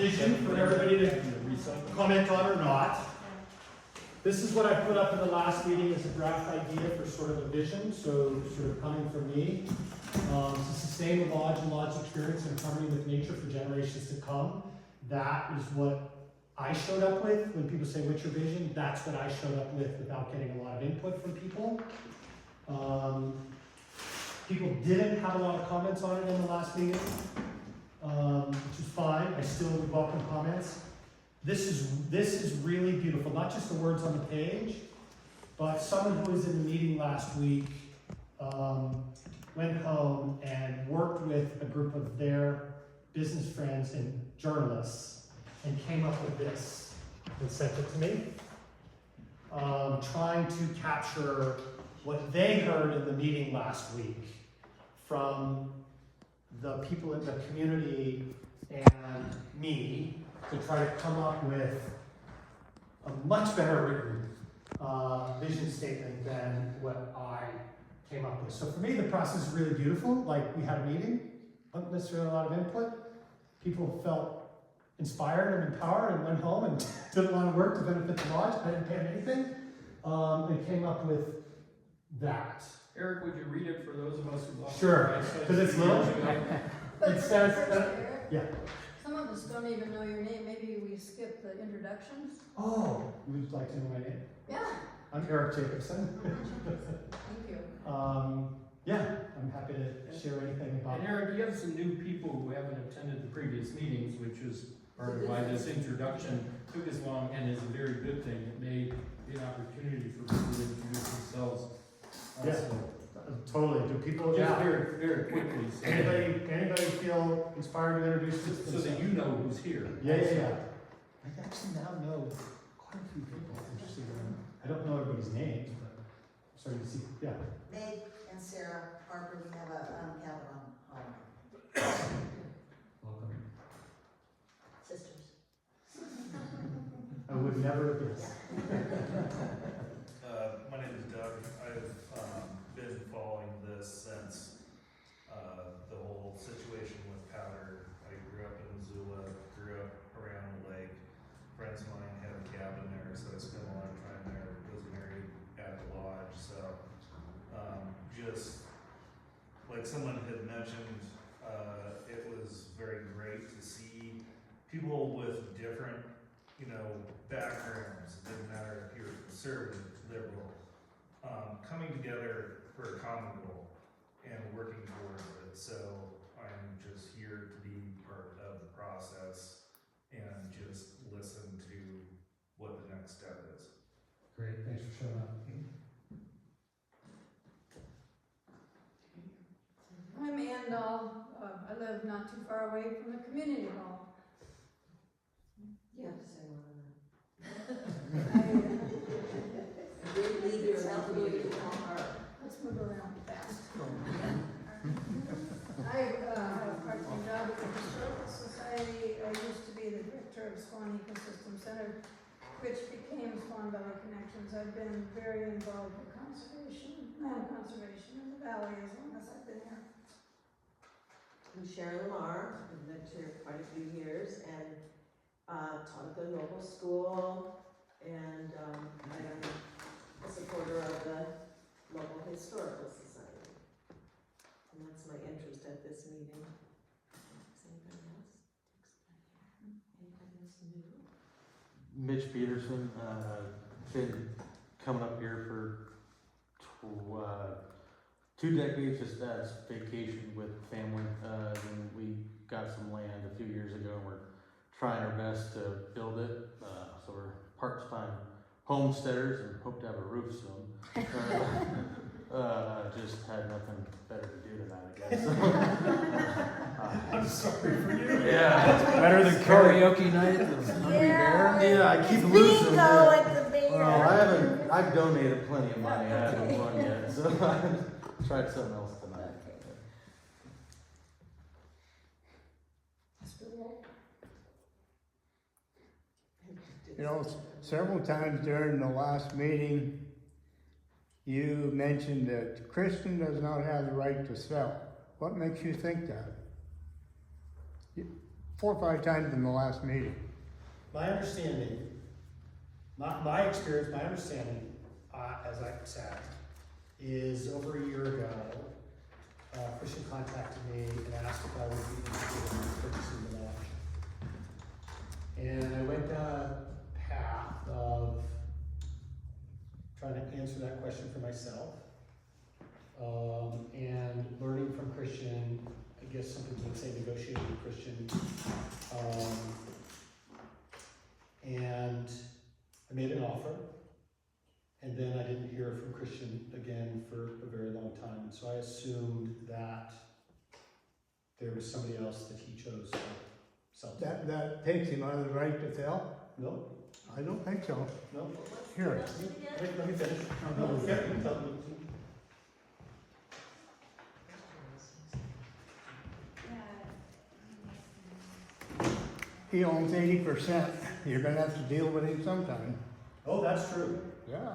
vision for everybody to comment on or not. This is what I put up in the last meeting as a draft idea for sort of a vision, so sort of coming from me. To sustain the lodge and lodge experience in harmony with nature for generations to come. That is what I showed up with. When people say, what's your vision? That's what I showed up with without getting a lot of input from people. People didn't have a lot of comments on it in the last meeting, which is fine. I still would welcome comments. This is really beautiful. Not just the words on the page, but someone who was in the meeting last week went home and worked with a group of their business friends and journalists and came up with this and sent it to me. Trying to capture what they heard in the meeting last week from the people in the community and me to try to come up with a much better written vision statement than what I came up with. So for me, the process is really beautiful. Like, we had a meeting, not necessarily a lot of input. People felt inspired and empowered and went home and did a lot of work to benefit the lodge. I didn't pay them anything. And came up with that. Eric, would you read it for those of us who lost? Sure, because it's little. It says, Eric, yeah. some of us don't even know your name. Maybe we skip the introductions. Oh, you would like to know my name? Yeah. I'm Eric Jacobson. Thank you. Yeah, I'm happy to share anything about And it. Eric, you have some new people who haven't attended the previous meetings, which is part of why this introduction took as long and is a very good thing. It may be an opportunity for people to introduce themselves. Yeah. So Totally. Do people? just Yeah. very, very quickly. So Anybody feel inspired to introduce so themselves? that you know who's here. Yeah. I actually now know quite a few people. Interesting. I don't know everybody's names, but I'm starting to see. Yeah. Meg and Sarah Harper, we have a cabin on holiday. Welcome. Sisters. I would never have guessed. My name is Doug. I've been following this since the whole situation with powder. I grew up in Missoula, grew up around the lake. Friends of mine had a cabin there, so I spent a lot of time there. Was married at the lodge, so just like someone had mentioned, it was very great to see people with different, backgrounds. It didn't matter if you were conservative, liberal, coming together for a common goal and working towards it. So I'm just here to be part of the process and just listen to what the next step is. Great. Thanks for showing up. I'm Ann Dahl. I live not too far away from the community hall. You have to say more than that. Leave your Let's move around fast. I have a part-time job at the Historical Society. I used to be the director of Swan Ecosystem Center, which became Swan Valley Connections. I've been very involved with conservation, land conservation in the valley as long as I've been here. I'm Sharon Lamar. I've lived here quite a few years and taught at the local school, and I am a supporter of the local historical society. And that's my interest at this meeting. Does anybody else? Anybody else new? Mitch Peterson, been coming up here for 2 decades, just as vacation with family. And we got some land a few years ago, and we're trying our best to build it. So we're part-time homesteaders and hope to have a roof soon. Just had nothing better to do tonight, I guess. I'm sorry for you. Yeah. Better than karaoke night at the Hungry Bear? Yeah, I keep losing. Bingo Yeah. at the bear. Well, I've donated plenty of money. I haven't won yet, so I tried something else tonight. You know, several times during the last meeting, you mentioned that Kristen does not have the right to sell. What makes you think that? 4 or 5 times in the last meeting. My understanding, my experience, my understanding, as I sat, is over a year ago, Christian contacted me and asked if I would be interested in purchasing the lodge. And I went down a path of trying to answer that question for myself, and learning from Christian, I guess some people would say negotiating with Christian, and I made an offer, and then I didn't hear from Christian again for a very long time, and so I assumed that there was somebody else that he chose to sell to. That takes him out of the right to sell? No, I don't think so. no, Here, let me finish. No, yeah, you tell me. he owns 80%. You're gonna have to deal with him sometime. Oh, that's true. Yeah.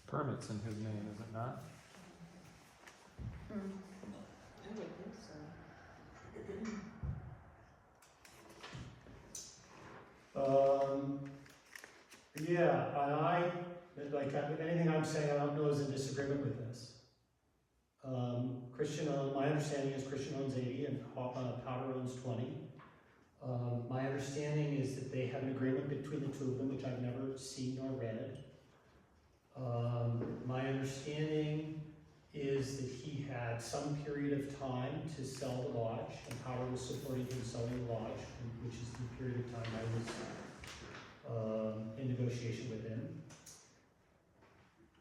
Permit's in his name, is it not? I would think so. Yeah, and anything I'm saying, I don't know is in disagreement with this. My understanding is Christian owns 80 and Powder owns 20. My understanding is that they have an agreement between the two of them, which I've never seen nor read. My understanding is that he had some period of time to sell the lodge, and Powder was supporting him selling the lodge, which is the period of time I was in negotiation with him.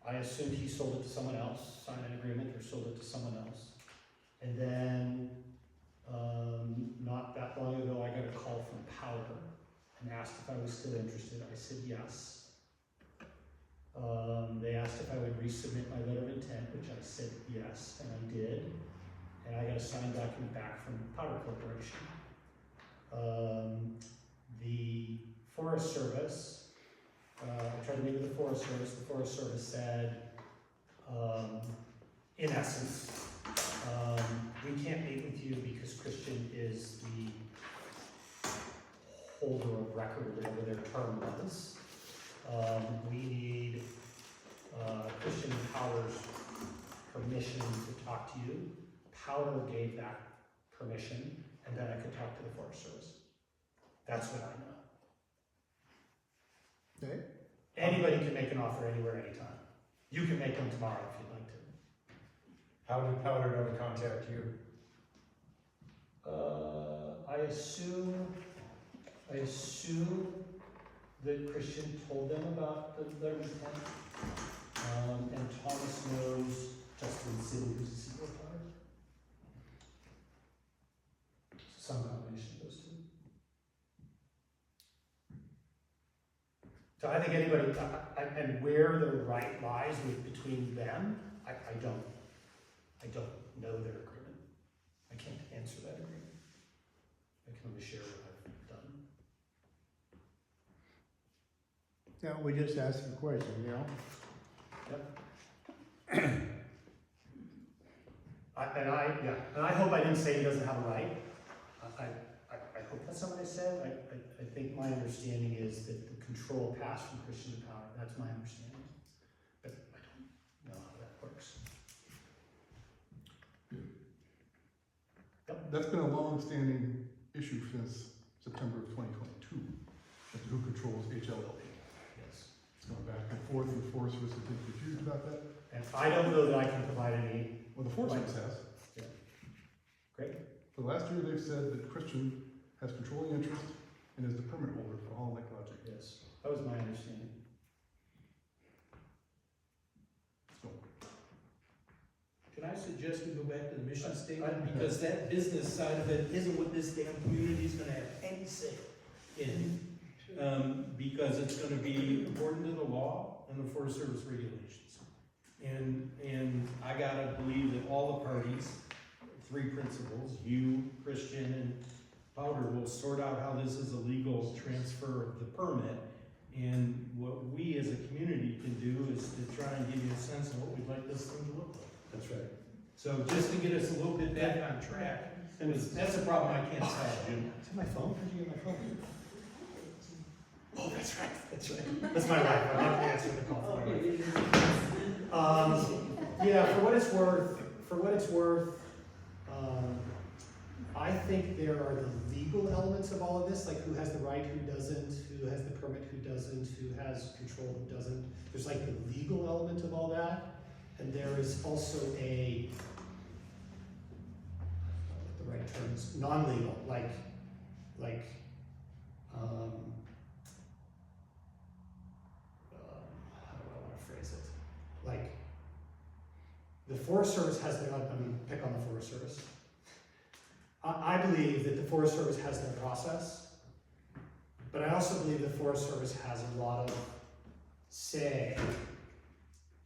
I assumed he sold it to someone else, signed an agreement or sold it to someone else. And then, not that long ago, I got a call from Powder and asked if I was still interested. I said yes. They asked if I would resubmit my letter of intent, which I said yes, and I did. And I got a signed document back from Powder Corporation. The Forest Service, I tried to meet with the Forest Service said, in essence, we can't meet with you because Christian is the holder of record, whatever their term was. We need Christian Powder's permission to talk to you. Powder gave that permission, and then I could talk to the Forest Service. That's what I know. Okay. Anybody can make an offer anywhere, anytime. You can make them tomorrow if you'd like to. How did Powder know to contact you? I assume that Christian told them about their intent. And Thomas knows Justin City, who's the CEO of Powder. Some combination of those two. So I think anybody, and where the right lies between them, I don't know their agreement. I can't answer that agreement. I can only share what I've done. Yeah, we just asked a question, you know? Yep. And I hope I didn't say he doesn't have a right. I hope that's not what I said. I think my understanding is that the control passed from Christian to Powder. That's my understanding. But I don't know how that works. That's been a long-standing issue since September of 2022, as to who controls HLLP. Yes. It's gone back and forth, and the Forest Service has been confused about that. And I don't know that I can provide any. Well, the Forest Service has. Yeah. Great. For the last year, they've said that Christian has controlling interest and is the permit holder for all Lake Project. Yes. That was my understanding. So, Can I suggest we go back to the mission I- statement, because that business side of it isn't what this damn community is gonna have any say in. Because it's gonna be according to the law and the Forest Service regulations. And I gotta believe that all the parties, three principals, you, Christian, and Powder, will sort out how this is a legal transfer of the permit. And what we as a community can do is to try and give you a sense of what we'd like this thing to look like. That's right. So just to get us a little bit back on track, and that's a problem I can't solve, Jim. Is it my phone? Where'd you get my phone? Oh, that's right, that's right. That's my wife, I'm not answering the call. Yeah, for what it's worth, I think there are the legal elements of all of this, like who has the right, who doesn't, who has the permit, who doesn't, who has control, who doesn't. There's like the legal element of all that, and there is also a, what the right term is, non-legal, how do I want to phrase it? Like, the Forest Service has their, pick on the Forest Service. I believe that the Forest Service has their process, but I also believe the Forest Service has a lot of say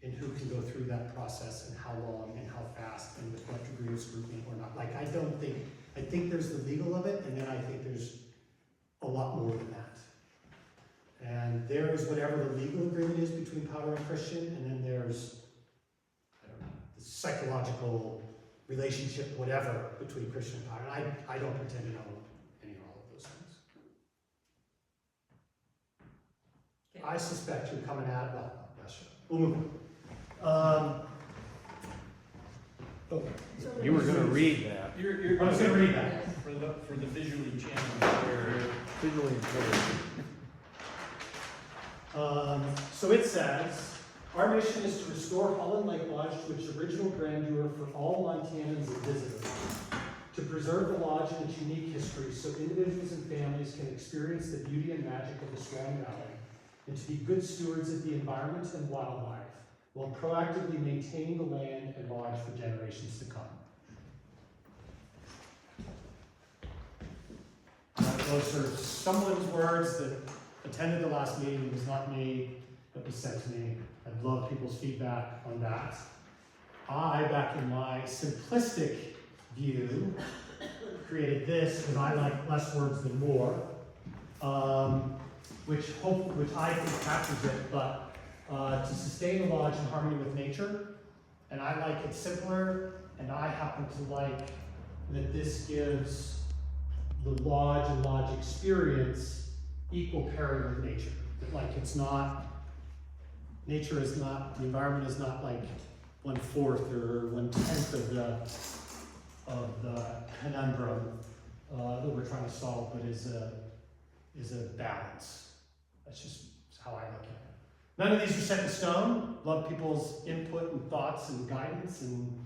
in who can go through that process and how long and how fast and with what degree of scrutiny or not. Like, I think there's the legal of it, and then I think there's a lot more than that. And there is whatever the legal agreement is between Powder and Christian, and then there's, I don't know, the psychological relationship, whatever, between Christian and Powder. And I don't pretend to know any or all of those things. I suspect you're coming at, well, yeah, sure. We'll move on. Okay. You were gonna read that. You're I was gonna read that. for the visually challenged. Visually impaired. So it says, our mission is to restore Holland Lake Lodge to its original grandeur for all Montanans and visitors, to preserve the lodge and its unique history so individuals and families can experience the beauty and magic of the Swan Valley, and to be good stewards of the environment and wildlife, while proactively maintaining the land and lodge for generations to come. Those are someone's words that attended the last meeting. It was not me, that was sent to me. I'd love people's feedback on that. I, back in my simplistic view, created this because I like less words than more, which I think captures it, but to sustain the lodge in harmony with nature, and I like it simpler, and I happen to like that this gives the lodge and lodge experience equal parity with nature. Like, it's not, nature is not, the environment is not like 1/4 or 1/10 of the conundrum that we're trying to solve, but is a balance. That's just how I look at it. None of these are set in stone. Love people's input and thoughts and guidance and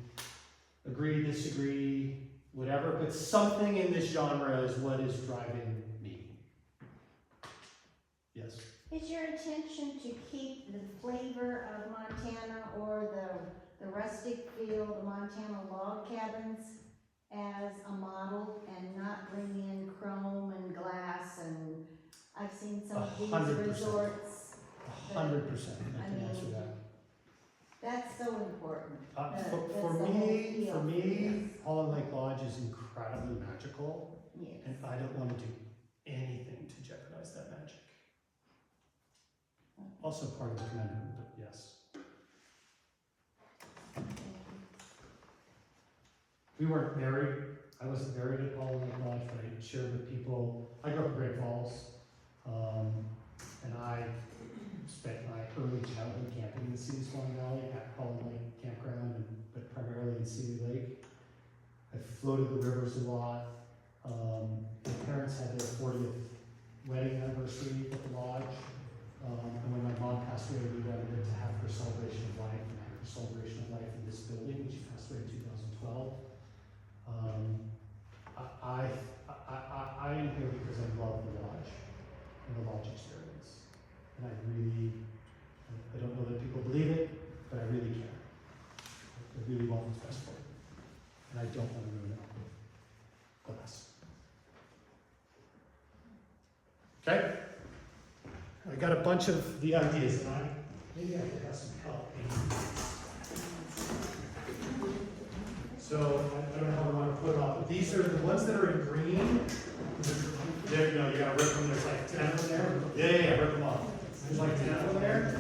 agree, disagree, whatever, but something in this genre is what is driving me. Yes? Is your intention to keep the flavor of Montana or the rustic feel, the Montana log cabins as a model and not bring in chrome and glass? And I've seen some of these 100%. resorts. 100%, I can answer that. That's so important. For me, Holland Lake Lodge is incredibly magical, Yes. and I don't want to do anything to jeopardize that magic. Also part of the conundrum, but yes. We weren't married. I wasn't married at Holland Lake Lodge, but I shared with people. I grew up in Great Falls, and I spent my early childhood camping in the Cedar Swan Valley at Holland Lake Campground, but primarily in Seeley Lake. I floated the rivers a lot. My parents had their 40th wedding anniversary at the lodge. And when my mom passed away, we wanted to have her celebration of life, and have her celebration of life in this building, and she passed away in 2012. I am here because I love the lodge and the lodge experience. And I don't know that people believe it, but I really care. I really want what's best for it. And I don't want to ruin it. Glass. Okay? I got a bunch of the ideas, and maybe I could have some help. So, I don't know how I want to put it off, but these are the ones that are in green. There, you gotta rip them, there's like 10 of them there. Yeah, rip them off. There's like 10 of them there.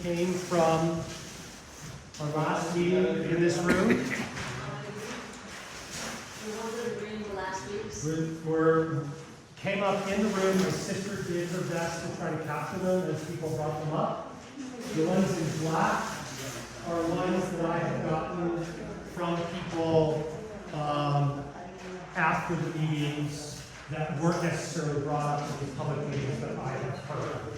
came from our last meeting in this room. Came up in the room, my sister did her best to try to capture them as people brought them up. The ones in black are ones that I have gotten from people after the meetings that weren't necessarily brought up in these public meetings, but I have heard.